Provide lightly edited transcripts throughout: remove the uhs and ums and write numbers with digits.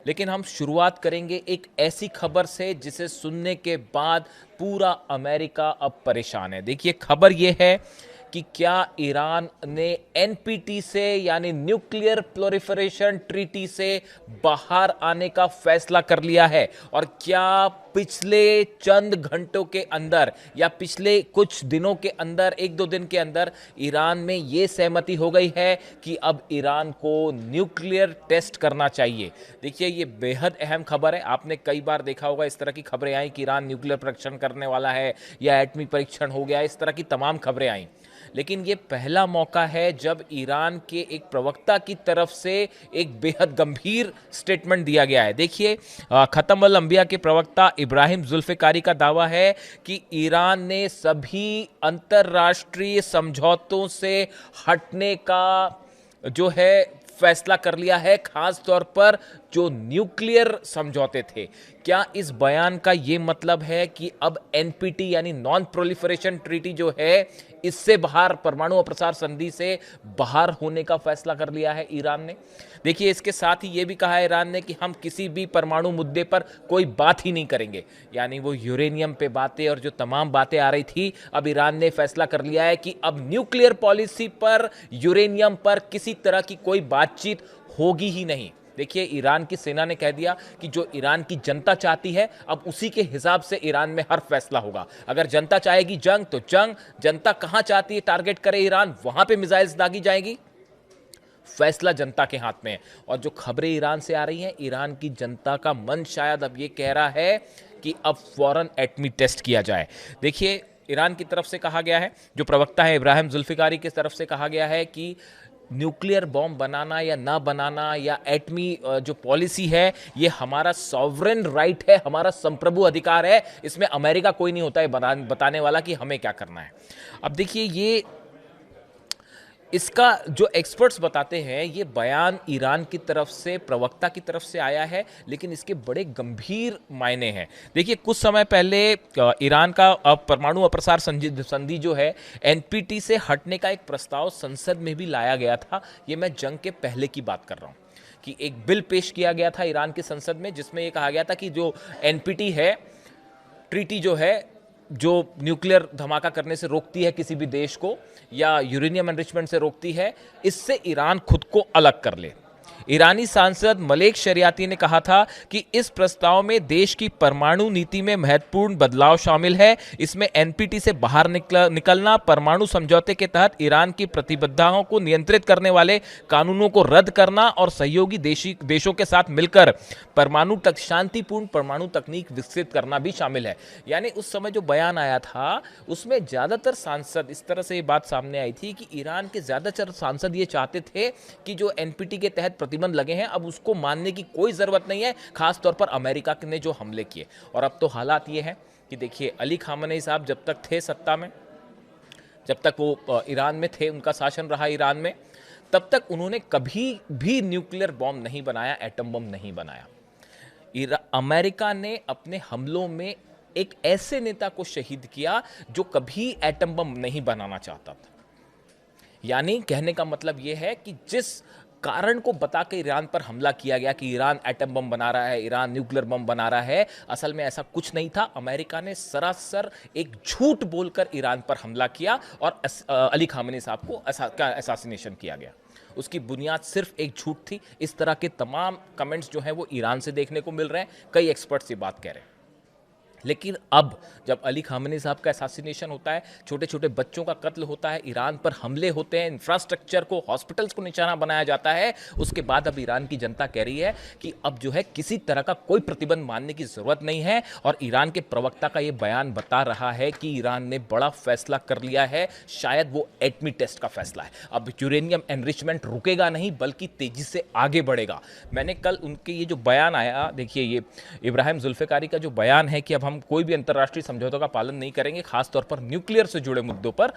लेकिन हम शुरुआत करेंगे एक ऐसी खबर से जिसे सुनने के बाद पूरा अमेरिका अब परेशान है। देखिए, खबर यह है कि क्या ईरान ने एनपीटी से यानी न्यूक्लियर प्रोलिफरेशन ट्रीटी से बाहर आने का फैसला कर लिया है, और क्या पिछले चंद घंटों के अंदर या पिछले कुछ दिनों के अंदर, एक दो दिन के अंदर ईरान में यह सहमति हो गई है कि अब ईरान को न्यूक्लियर टेस्ट करना चाहिए। देखिए, ये बेहद अहम खबर है। आपने कई बार देखा होगा इस तरह की खबरें आई कि ईरान न्यूक्लियर परीक्षण करने वाला है या एटमी परीक्षण हो गया, इस तरह की तमाम खबरें आई। लेकिन ये पहला मौका है जब ईरान के एक प्रवक्ता की तरफ से एक बेहद गंभीर स्टेटमेंट दिया गया है। देखिए, खत्म अल अंबिया के प्रवक्ता इब्राहिम जुल्फिकारी का दावा है कि ईरान ने सभी अंतर्राष्ट्रीय समझौतों से हटने का जो है फैसला कर लिया है, खास तौर पर जो न्यूक्लियर समझौते थे। क्या इस बयान का यह मतलब है कि अब एनपीटी यानी नॉन प्रोलिफरेशन ट्रीटी जो है, इससे बाहर, परमाणु अप्रसार संधि से बाहर होने का फैसला कर लिया है ईरान ने? देखिए, इसके साथ ही यह भी कहा है ईरान ने कि हम किसी भी परमाणु मुद्दे पर कोई बात ही नहीं करेंगे। यानी वो यूरेनियम पे बातें और जो तमाम बातें आ रही थी, अब ईरान ने फैसला कर लिया है कि अब न्यूक्लियर पॉलिसी पर, यूरेनियम पर किसी तरह की कोई बातचीत होगी ही नहीं। देखिए, ईरान की सेना ने कह दिया कि जो ईरान की जनता चाहती है, अब उसी के हिसाब से ईरान में हर फैसला होगा। अगर जनता चाहेगी जंग तो जंग, जनता कहां चाहती है टारगेट करे ईरान, वहां पे मिसाइल्स दागी जाएगी। फैसला जनता के हाथ में है। और जो खबरें ईरान से आ रही हैं, ईरान की जनता का मन शायद अब ये कह रहा है कि अब फौरन एटमी टेस्ट किया जाए। देखिए, ईरान की तरफ से कहा गया है, जो प्रवक्ता है इब्राहिम जुल्फिकारी की तरफ से कहा गया है कि न्यूक्लियर बॉम्ब बनाना या ना बनाना या एटमी जो पॉलिसी है, ये हमारा सॉवरेन राइट है, हमारा संप्रभु अधिकार है। इसमें अमेरिका कोई नहीं होता है बताने वाला कि हमें क्या करना है। अब देखिए, ये इसका जो एक्सपर्ट्स बताते हैं, ये बयान ईरान की तरफ से, प्रवक्ता की तरफ से आया है, लेकिन इसके बड़े गंभीर मायने हैं। देखिए, कुछ समय पहले ईरान का परमाणु अप्रसार संधि जो है, एनपीटी से हटने का एक प्रस्ताव संसद में भी लाया गया था। ये मैं जंग के पहले की बात कर रहा हूँ कि एक बिल पेश किया गया था ईरान की संसद में, जिसमें यह कहा गया था कि जो एनपीटी है, ट्रीटी जो है, जो न्यूक्लियर धमाका करने से रोकती है किसी भी देश को या यूरेनियम एनरिचमेंट से रोकती है, इससे ईरान खुद को अलग कर ले। ईरानी सांसद मलेक शरियाती ने कहा था कि इस प्रस्ताव में देश की परमाणु नीति में महत्वपूर्ण बदलाव शामिल है। इसमें एनपीटी से बाहर निकलना, परमाणु समझौते के तहत ईरान की प्रतिबद्धताओं को नियंत्रित करने वाले कानूनों को रद्द करना और सहयोगी देशों के साथ मिलकर शांतिपूर्ण परमाणु तकनीक विकसित करना भी शामिल है। यानी उस समय जो बयान आया था, उसमें ज्यादातर सांसद, इस तरह से ये बात सामने आई थी कि ईरान के ज्यादातर सांसद ये चाहते थे कि जो एनपीटी के तहत प्रतिबंध लगे हैं, अब उसको मानने की कोई जरूरत नहीं है, खासतौर पर अमेरिका ने जो हमले किए। और अब तो हालात ये हैं कि देखिए, अली खामेनी साहब जब तक थे सत्ता में, जब तक वो ईरान में थे, उनका शासन रहा ईरान में, तब तक उन्होंने कभी भी न्यूक्लियर बॉम्ब नहीं बनाया, एटम बम नहीं बनाया। अमेरिका ने अपने हमलों में एक ऐसे नेता को शहीद किया जो कभी एटम बम नहीं बनाना चाहता था। यानी कहने का मतलब यह है कि जिस कारण को बता के ईरान पर हमला किया गया कि ईरान एटम बम बना रहा है, ईरान न्यूक्लियर बम बना रहा है, असल में ऐसा कुछ नहीं था। अमेरिका ने सरासर एक झूठ बोलकर ईरान पर हमला किया और अली खामेनी साहब को असैसिनेशन किया गया। उसकी बुनियाद सिर्फ एक झूठ थी। इस तरह के तमाम कमेंट्स जो हैं वो ईरान से देखने को मिल रहे हैं, कई एक्सपर्ट्स ये बात कह रहे हैं। लेकिन अब जब अली खामेनी साहब का असैसिनेशन होता है, छोटे छोटे बच्चों का कत्ल होता है, ईरान पर हमले होते हैं, इंफ्रास्ट्रक्चर को, हॉस्पिटल्स को निशाना बनाया जाता है, उसके बाद अब ईरान की जनता कह रही है कि अब जो है किसी तरह का कोई प्रतिबंध मानने की जरूरत नहीं है। और ईरान के प्रवक्ता का ये बयान बता रहा है कि ईरान ने बड़ा फैसला कर लिया है, शायद वो एटमी टेस्ट का फैसला है। अब यूरेनियम एनरिचमेंट रुकेगा नहीं, बल्कि तेजी से आगे बढ़ेगा। मैंने कल उनके ये जो बयान आया, देखिए ये इब्राहिम जुल्फिकारी का जो बयान है कि अब हम कोई भी अंतर्राष्ट्रीय समझौतों का पालन नहीं करेंगे, खासतौर पर न्यूक्लियर से जुड़े मुद्दों पर,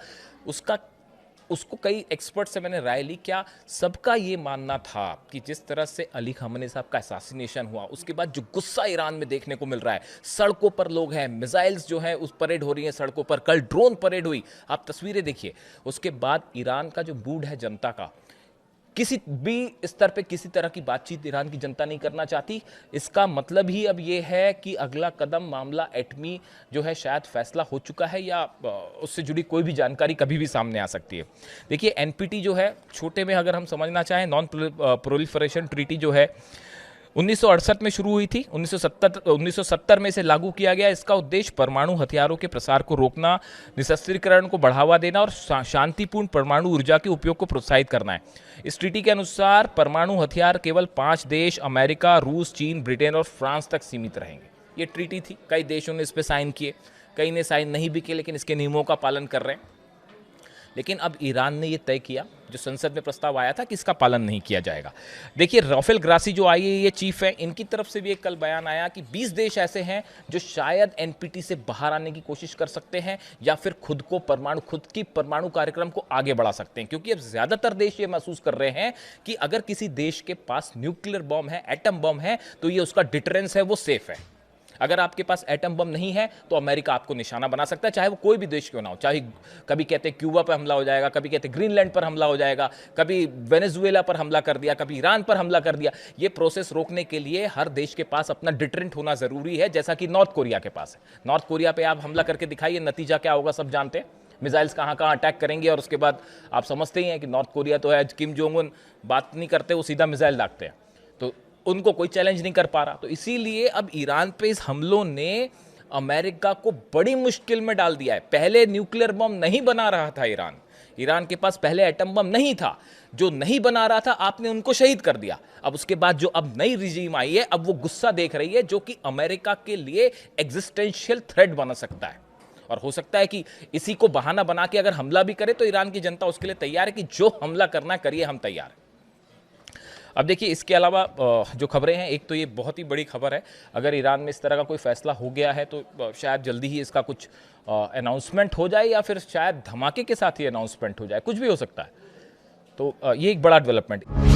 उसको कई एक्सपर्ट से मैंने राय ली। क्या सबका ये मानना था कि जिस तरह से अली खामेनी साहब का असैसिनेशन हुआ, उसके बाद जो गुस्सा ईरान में देखने को मिल रहा है, सड़कों पर लोग हैं, मिसाइल्स जो हैं उस परेड हो रही हैं सड़कों पर, कल ड्रोन परेड हुई, आप तस्वीरें देखिए। उसके बाद ईरान का जो मूड है जनता का, किसी भी स्तर पे किसी तरह की बातचीत ईरान की जनता नहीं करना चाहती। इसका मतलब ही अब ये है कि अगला कदम मामला एटमी जो है शायद फैसला हो चुका है या उससे जुड़ी कोई भी जानकारी कभी भी सामने आ सकती है। देखिए एनपीटी जो है, छोटे में अगर हम समझना चाहें, नॉन प्रोलिफरेशन ट्रीटी जो है 1968 में शुरू हुई थी। 1970 में इसे लागू किया गया। इसका उद्देश्य परमाणु हथियारों के प्रसार को रोकना, निशस्त्रीकरण को बढ़ावा देना और शांतिपूर्ण परमाणु ऊर्जा के उपयोग को प्रोत्साहित करना है। इस ट्रीटी के अनुसार परमाणु हथियार केवल 5 देश अमेरिका, रूस, चीन, ब्रिटेन और फ्रांस तक सीमित रहेंगे। ये ट्रीटी थी, कई देशों ने इस पर साइन किए, कई ने साइन नहीं भी किए, लेकिन इसके नियमों का पालन कर रहे हैं। लेकिन अब ईरान ने यह तय किया, जो संसद में प्रस्ताव आया था, कि इसका पालन नहीं किया जाएगा। देखिए राफेल ग्रासी जो आईएईए चीफ है, इनकी तरफ से भी एक कल बयान आया कि 20 देश ऐसे हैं जो शायद एनपीटी से बाहर आने की कोशिश कर सकते हैं या फिर खुद की परमाणु कार्यक्रम को आगे बढ़ा सकते हैं, क्योंकि अब ज्यादातर देश ये महसूस कर रहे हैं कि अगर किसी देश के पास न्यूक्लियर बॉम्ब है, एटम बॉम्ब है, तो ये उसका डिटरेंस है, वो सेफ है। अगर आपके पास एटम बम नहीं है तो अमेरिका आपको निशाना बना सकता है, चाहे वो कोई भी देश क्यों ना हो। चाहे कभी कहते हैं क्यूबा पर हमला हो जाएगा, कभी कहते हैं ग्रीनलैंड पर हमला हो जाएगा, कभी वेनेजुएला पर हमला कर दिया, कभी ईरान पर हमला कर दिया। ये प्रोसेस रोकने के लिए हर देश के पास अपना डिटरेंट होना जरूरी है, जैसा कि नॉर्थ कोरिया के पास है। नॉर्थ कोरिया पे आप हमला करके दिखाइए, नतीजा क्या होगा सब जानते हैं। मिसाइल्स कहाँ कहाँ अटैक करेंगे और उसके बाद आप समझते ही हैं कि नॉर्थ कोरिया तो है, किम जोंग उन बात नहीं करते, वो सीधा मिसाइल दागते हैं, तो उनको कोई चैलेंज नहीं कर पा रहा। तो इसीलिए अब ईरान पे इस हमलों ने अमेरिका को बड़ी मुश्किल में डाल दिया है। पहले न्यूक्लियर बम नहीं बना रहा था ईरान के पास पहले एटम बम नहीं था, जो नहीं बना रहा था आपने उनको शहीद कर दिया। अब उसके बाद जो अब नई रिजीम आई है, अब वो गुस्सा देख रही है, जो कि अमेरिका के लिए एग्जिस्टेंशियल थ्रेट बन सकता है। और हो सकता है कि इसी को बहाना बना के अगर हमला भी करे तो ईरान की जनता उसके लिए तैयार है कि जो हमला करना करिए, हम तैयार हैं। अब देखिए इसके अलावा जो खबरें हैं, एक तो ये बहुत ही बड़ी खबर है, अगर ईरान में इस तरह का कोई फैसला हो गया है तो शायद जल्दी ही इसका कुछ अनाउंसमेंट हो जाए या फिर शायद धमाके के साथ ही अनाउंसमेंट हो जाए, कुछ भी हो सकता है। तो ये एक बड़ा डेवलपमेंट।